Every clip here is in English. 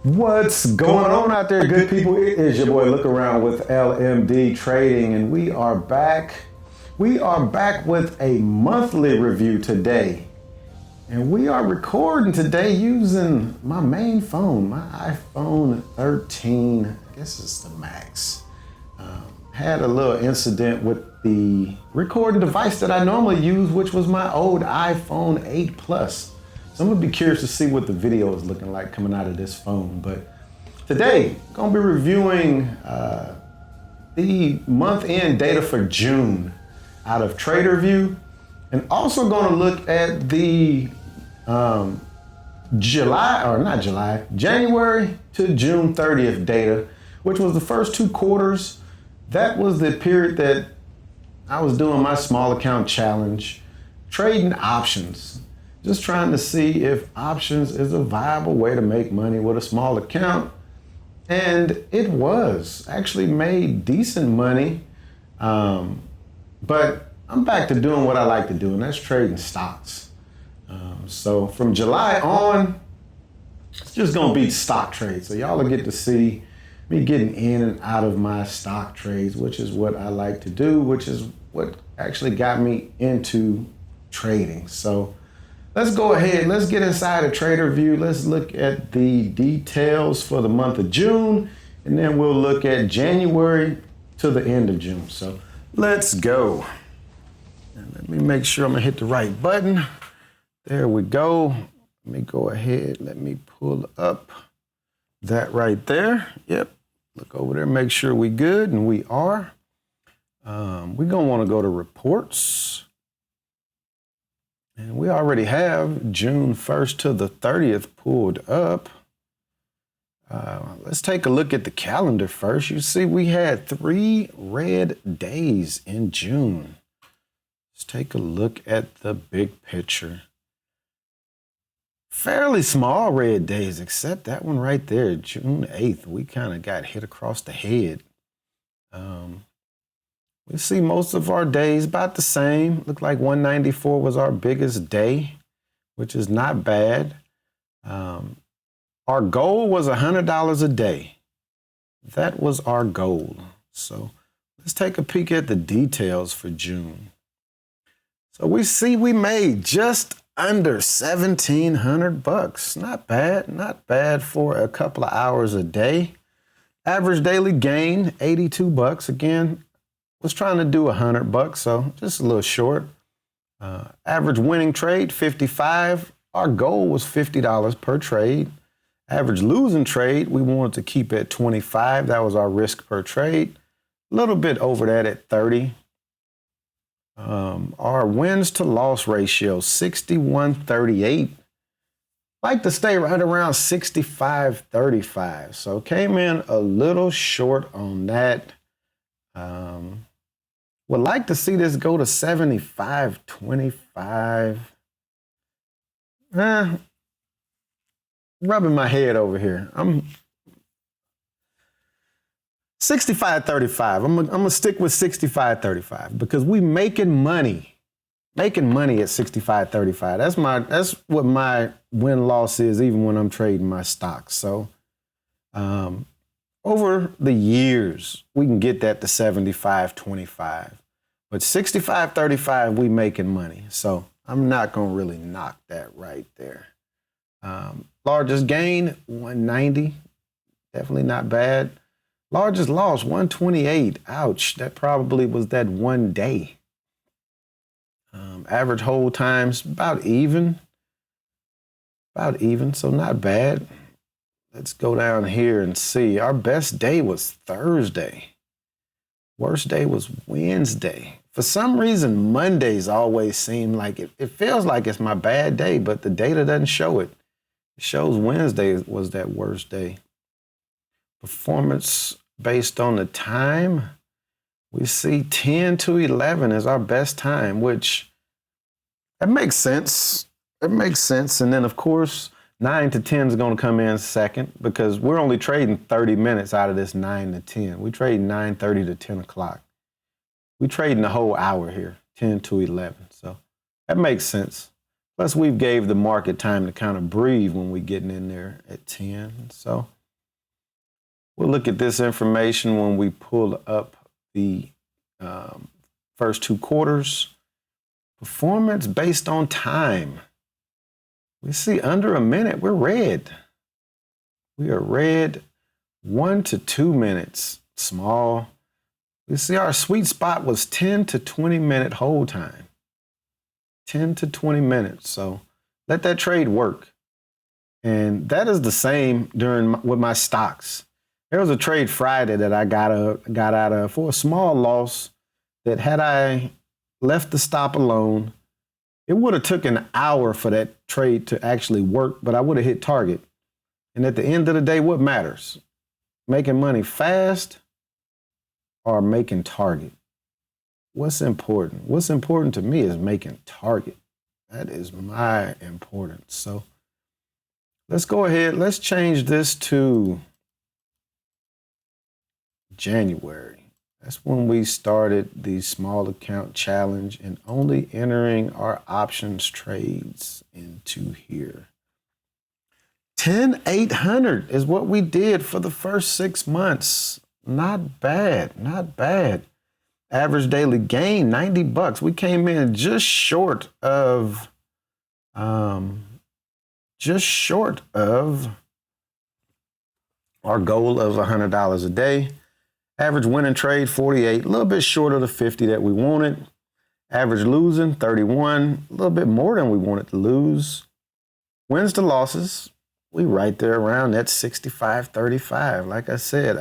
What's going on out there, good people? It is your boy Look Around with LMD Trading, and we are back. We are back with a monthly review today. And we are recording today using my main phone, my iPhone 13. I guess it's the Max. Had a little incident with the recording device that I normally use, which was my old iPhone 8 Plus. So I'm gonna be curious to see what the video is looking like coming out of this phone. But today, I'm gonna be reviewing the month-end data for June out of TraderView, and also gonna look at the January to June 30th data, which was the first 2 quarters. That was the period that I was doing my small account challenge, trading options. Just trying to see if options is a viable way to make money with a small account. And it was. Actually made decent money. But I'm back to doing what I like to do, and that's trading stocks. So from July on, it's just gonna be stock trades. So y'all will get to see me getting in and out of my stock trades, which is what I like to do, which is what actually got me into trading. So let's go ahead, let's get inside of TraderView. Let's look at the details for the month of June, and then we'll look at January to the end of June. So let's go. And let me make sure I'm gonna hit the right button. There we go. Let me go ahead, let me pull up that right there. Yep, look over there, make sure we good, and we are. We're gonna wanna go to reports. And we already have June 1st to the 30th pulled up. Let's take a look at the calendar first. You see we had 3 red days in June. Let's take a look at the big picture. Fairly small red days, except that one right there, June 8th. We kind of got hit across the head. We see most of our days about the same. Looked like 194 was our biggest day, which is not bad. Our goal was $100 a day. That was our goal. So let's take a peek at the details for June. So we see we made just under $1,700. Not bad, not bad for a couple of hours a day. Average daily gain, $82. Again, was trying to do $100, so just a little short. Average winning trade, 55. Our goal was $50 per trade. Average losing trade, we wanted to keep at 25. That was our risk per trade. A little bit over that at 30. Our wins to loss ratio, 61-38. Like to stay right around 65-35. So came in a little short on that. Would like to see this go to 75-25. Rubbing my head over here. I'm 65-35. I'm gonna stick with 65-35 because we making money at 65-35. That's what my win loss is, even when I'm trading my stocks. So over the years, we can get that to 75-25. But 65-35, we making money. So I'm not going to really knock that right there. Largest gain, 190. Definitely not bad. Largest loss, 128. Ouch. That probably was that one day. Average hold times, about even. So not bad. Let's go down here and see. Our best day was Thursday. Worst day was Wednesday. For some reason, Mondays always seem like it feels like it's my bad day, but the data doesn't show it. It shows Wednesday was that worst day. Performance based on the time, we see 10 to 11 is our best time, which that makes sense. It makes sense. And then, of course, 9 to 10 is going to come in second because we're only trading 30 minutes out of this 9 to 10. We trade 9:30 to 10 o'clock. We trading the whole hour here, 10 to 11. So that makes sense. Plus, we've gave the market time to kind of breathe when we getting in there at 10. So We'll look at this information when we pull up the first 2 quarters. Performance based on time. We see under a minute, we're red. We are red 1 to 2 minutes, small. We see our sweet spot was 10 to 20 minute hold time. 10 to 20 minutes. So let that trade work. And that is the same with my stocks. There was a trade Friday that I got out of for a small loss that had I left the stop alone, it would have took an hour for that trade to actually work, but I would have hit target. And at the end of the day, what matters? Making money fast or making target? What's important? What's important to me is making target. That is my importance. So let's go ahead. Let's change this to January. That's when we started the small account challenge and only entering our options trades into here. 10,800 is what we did for the first 6 months. Not bad, not bad. Average daily gain, $90. We came in just short of our goal of $100 a day. Average winning trade, 48, a little bit short of the 50 that we wanted. Average losing, 31, a little bit more than we wanted to lose. Wins to losses, we right there around that 65-35. Like I said,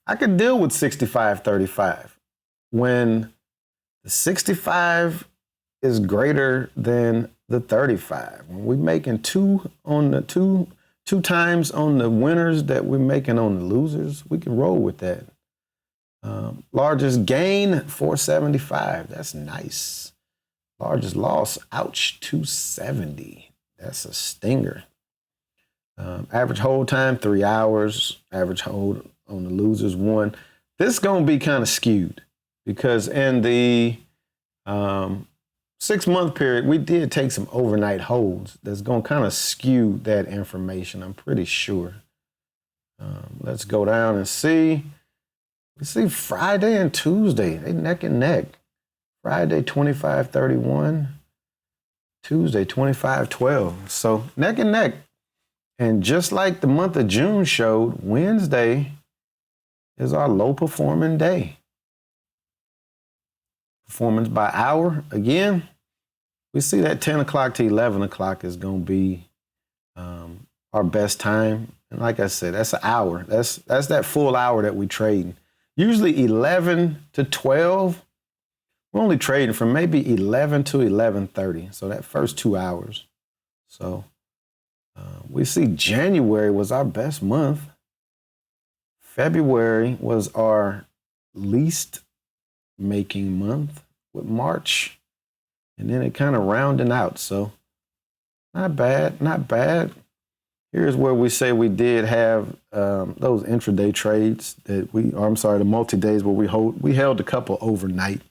I could deal with 65-35 when the 65 is greater than the 35. When we're making two times on the winners that we're making on the losers, we can roll with that. Largest gain, 475. That's nice. Largest loss, ouch, 270. That's a stinger. Average hold time, 3 hours. Average hold on the losers, 1. This is going to be kind of skewed because in the 6-month period, we did take some overnight holds. That's going to kind of skew that information, I'm pretty sure. Let's go down and see. We see Friday and Tuesday, they neck and neck. Friday, 25.31. Tuesday, 25.12. So neck and neck. And just like the month of June showed, Wednesday is our low performing day. Performance by hour, again, we see that 10 o'clock to 11 o'clock is going to be our best time. And like I said, that's an hour. That's that full hour that we trading. Usually 11 to 12. We're only trading from maybe 11 to 11:30. So that first 2 hours. So we see January was our best month. February was our least making month with March. And then it kind of rounding out. So not bad, not bad. Here's where we say we did have those intraday trades that the multi-days where we held a couple overnight.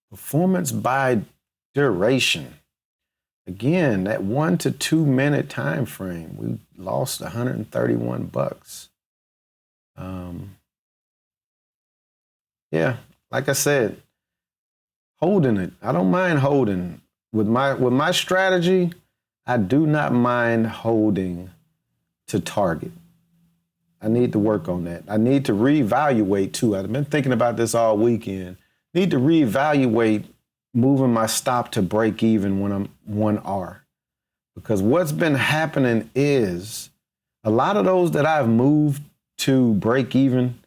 Performance by duration. Again, that 1 to 2 minute time frame, we lost $131. Yeah, like I said, holding it. I don't mind holding. With my strategy, I do not mind holding to target. I need to work on that. I need to reevaluate too. I've been thinking about this all weekend. Need to reevaluate moving my stop to break even when I'm 1R. Because what's been happening is a lot of those that I've moved to break even,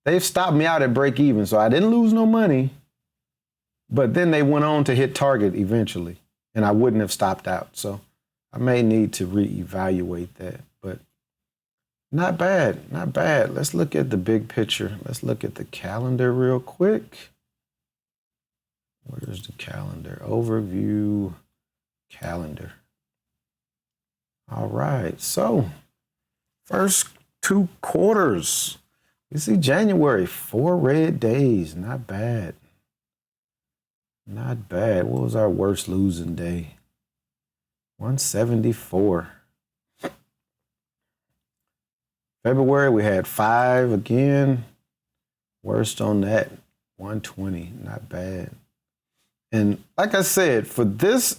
they've stopped me out at break even. So I didn't lose no money, but then they went on to hit target eventually and I wouldn't have stopped out. So I may need to reevaluate that, but not bad, not bad. Let's look at the big picture. Let's look at the calendar real quick. Where's the calendar? Overview, calendar. All right, so first 2 quarters. We see January, 4 red days, not bad. Not bad. What was our worst losing day? 174. February, we had 5 again. Worst on that, 120, not bad. And like I said, for this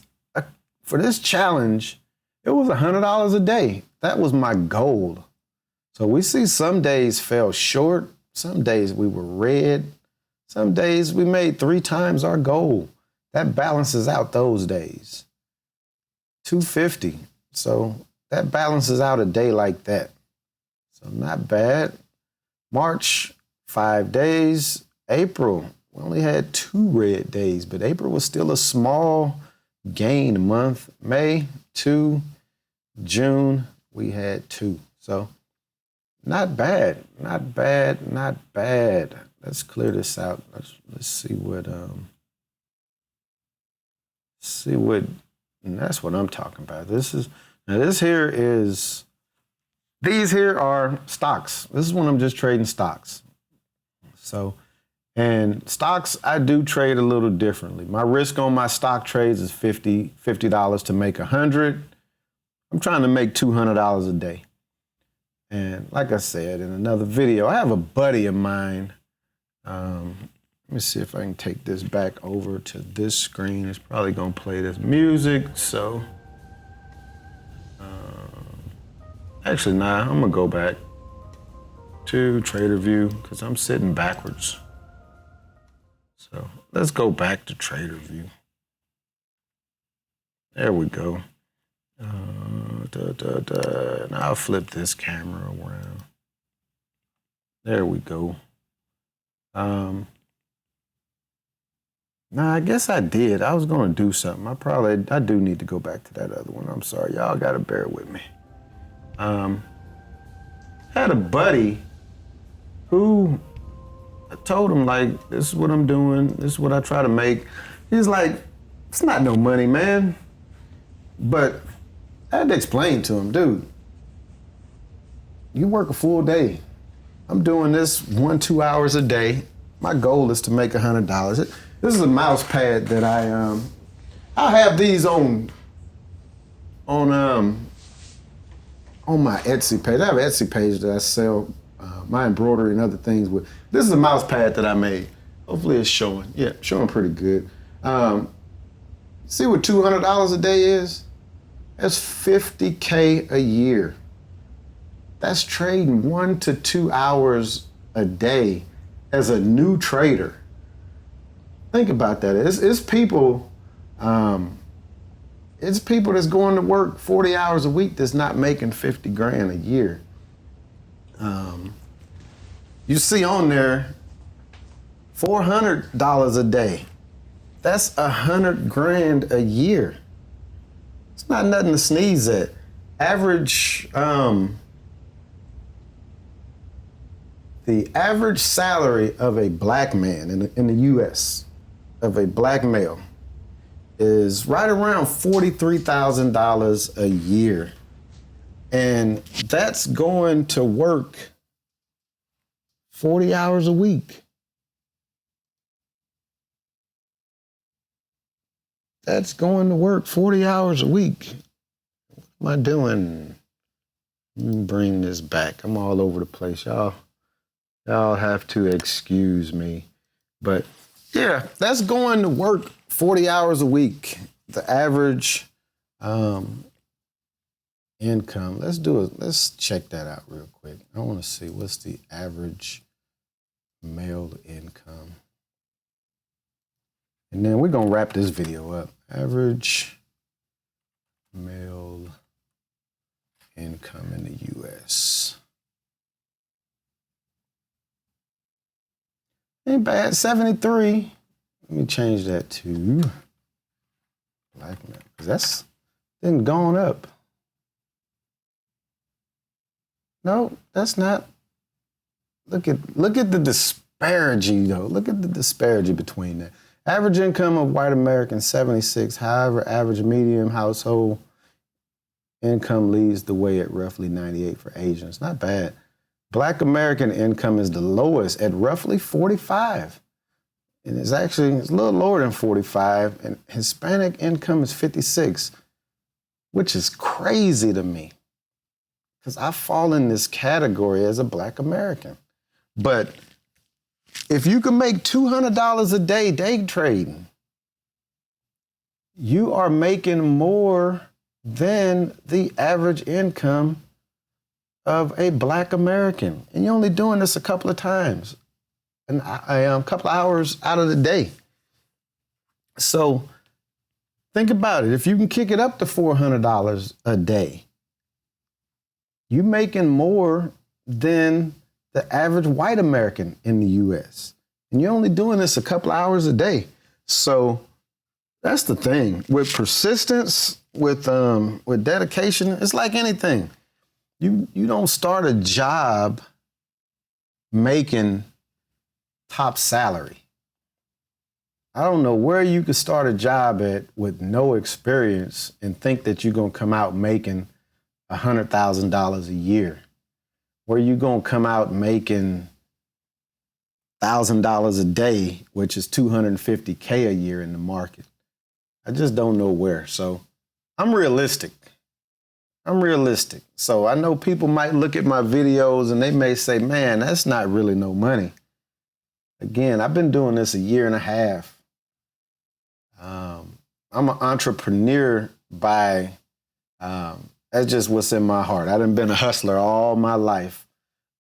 challenge, it was $100 a day. That was my goal. So we see some days fell short. Some days we were red. Some days we made 3 times our goal. That balances out those days. 250. So that balances out a day like that. So not bad. March, 5 days. April, we only had 2 red days, but April was still a small gain month. May, 2. June, we had 2. So not bad, not bad, not bad. Let's clear this out. Let's see what, and that's what I'm talking about. These here are stocks. This is when I'm just trading stocks. So, and stocks, I do trade a little differently. My risk on my stock trades is $50 to make 100. I'm trying to make $200 a day. And like I said in another video, I have a buddy of mine. Let me see if I can take this back over to this screen. It's probably gonna play this music, so. Actually, nah, I'm gonna go back to TraderView because I'm sitting backwards. So let's go back to TraderView. There we go. And I'll flip this camera around. There we go. Nah, I guess I did. I was gonna do something. I do need to go back to that other one. I'm sorry, y'all gotta bear with me. Had a buddy who I told him, like, this is what I'm doing, this is what I try to make. He's like, it's not no money, man. But I had to explain to him, dude, you work a full day. I'm doing this 1-2 hours a day. My goal is to make $100. This is a mouse pad that I have these on my Etsy page. I have an Etsy page that I sell my embroidery and other things with. This is a mouse pad that I made. Hopefully it's showing. Yeah, showing pretty good. See what $200 a day is? That's $50K a year. That's trading 1 to 2 hours a day as a new trader. Think about that. It's people that's going to work 40 hours a week that's not making 50 grand a year. You see on there, $400 a day. That's 100 grand a year. It's not nothing to sneeze at. Average, the average salary of a black man in the US, of a black male, is right around $43,000 a year. And that's going to work 40 hours a week. That's going to work 40 hours a week. What am I doing? Let me bring this back. I'm all over the place. Y'all have to excuse me. But yeah, that's going to work 40 hours a week. The average income. Let's check that out real quick. I want to see what's the average male income. And then we're going to wrap this video up. Average male income in the U.S. Ain't bad, 73. Let me change that to black male, because that's then gone up. No, that's not. Look at the disparity, though. Look at the disparity between that. Average income of white Americans, 76. However, average median household income leads the way at roughly 98 for Asians. Not bad. Black American income is the lowest at roughly 45. And it's a little lower than 45. And Hispanic income is 56, which is crazy to me. because I fall in this category as a Black American. But if you can make $200 a day day trading, you are making more than the average income of a Black American. And you're only doing this a couple of times, and a couple of hours out of the day. So think about it. If you can kick it up to $400 a day, you're making more than the average white American in the U.S. And you're only doing this a couple of hours a day. So that's the thing. With persistence, with dedication, it's like anything. You don't start a job making top salary. I don't know where you could start a job at with no experience and think that you're going to come out making $100,000 a year. Where you going to come out making $1,000 a day, which is $250K a year in the market. I just don't know where. So I'm realistic. So I know people might look at my videos and they may say, man, that's not really no money. Again, I've been doing this a year and a half. I'm an entrepreneur by, that's just what's in my heart. I done been a hustler all my life,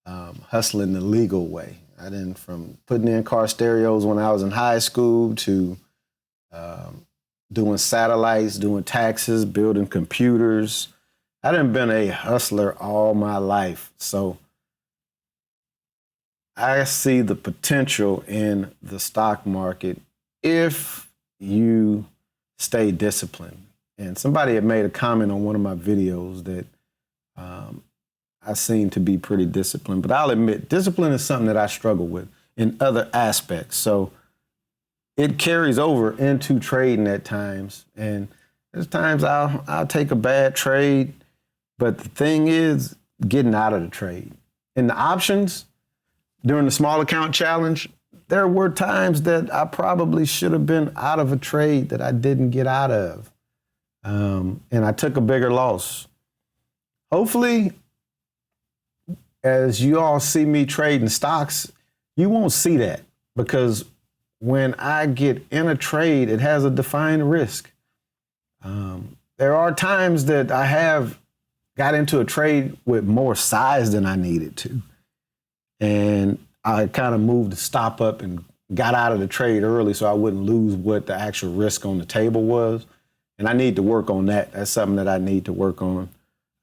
hustling the legal way. From putting in car stereos when I was in high school to doing satellites, doing taxes, building computers. I done been a hustler all my life. So I see the potential in the stock market if you stay disciplined. And somebody had made a comment on one of my videos that I seem to be pretty disciplined. But I'll admit, discipline is something that I struggle with in other aspects. So it carries over into trading at times. And there's times I'll take a bad trade. But the thing is getting out of the trade. In the options, during the small account challenge, there were times that I probably should have been out of a trade that I didn't get out of. And I took a bigger loss. Hopefully, as you all see me trading stocks, you won't see that, because when I get in a trade, it has a defined risk. There are times that I have got into a trade with more size than I needed to. And I kind of moved the stop up and got out of the trade early so I wouldn't lose what the actual risk on the table was. And I need to work on that. That's something that I need to work on.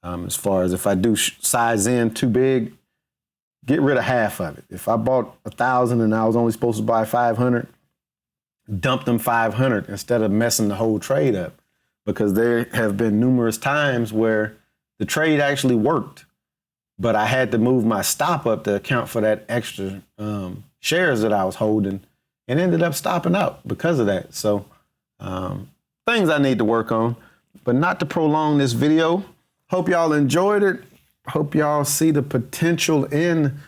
As far as if I do size in too big, get rid of half of it. If I bought 1,000 and I was only supposed to buy 500, dump them 500 instead of messing the whole trade up. Because there have been numerous times where the trade actually worked, but I had to move my stop up to account for that extra shares that I was holding, and ended up stopping out because of that. So things I need to work on, but not to prolong this video. Hope y'all enjoyed it. Hope y'all see the potential in,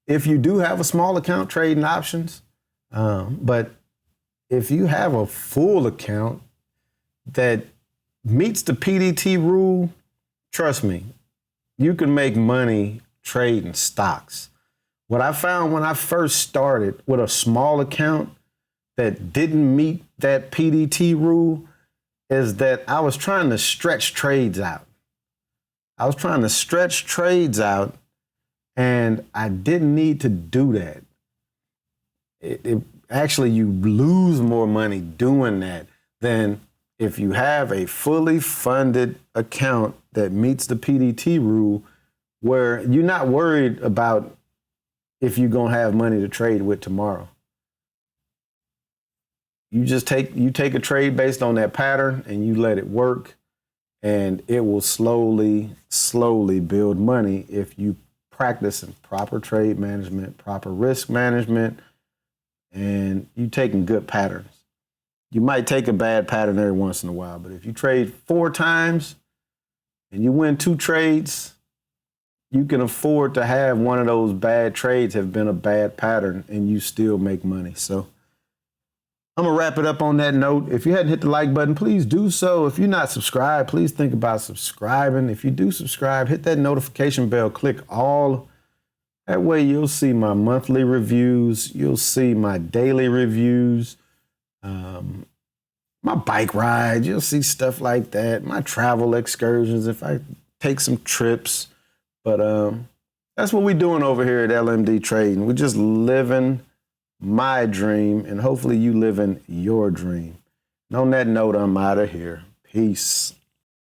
if you do have a small account, trading options. But if you have a full account that meets the PDT rule, trust me, you can make money trading stocks. What I found when I first started with a small account that didn't meet that PDT rule is that I was trying to stretch trades out. And I didn't need to do that. Actually, you lose more money doing that than if you have a fully funded account that meets the PDT rule, where you're not worried about if you're going to have money to trade with tomorrow. You just take a trade based on that pattern and you let it work, and it will slowly build money if you practice in proper trade management, proper risk management, and you taking good patterns. You might take a bad pattern every once in a while, but if you trade 4 times and you win 2 trades, you can afford to have one of those bad trades have been a bad pattern and you still make money. So I'm gonna wrap it up on that note. If you hadn't hit the like button, please do so. If you're not subscribed, please think about subscribing. If you do subscribe, hit that notification bell, click all. That way you'll see my monthly reviews. You'll see my daily reviews, my bike rides. You'll see stuff like that. My travel excursions if I take some trips. But that's what we're doing over here at LMD Trading. We're just living my dream, and hopefully you live in your dream. And on that note, I'm out of here. Peace.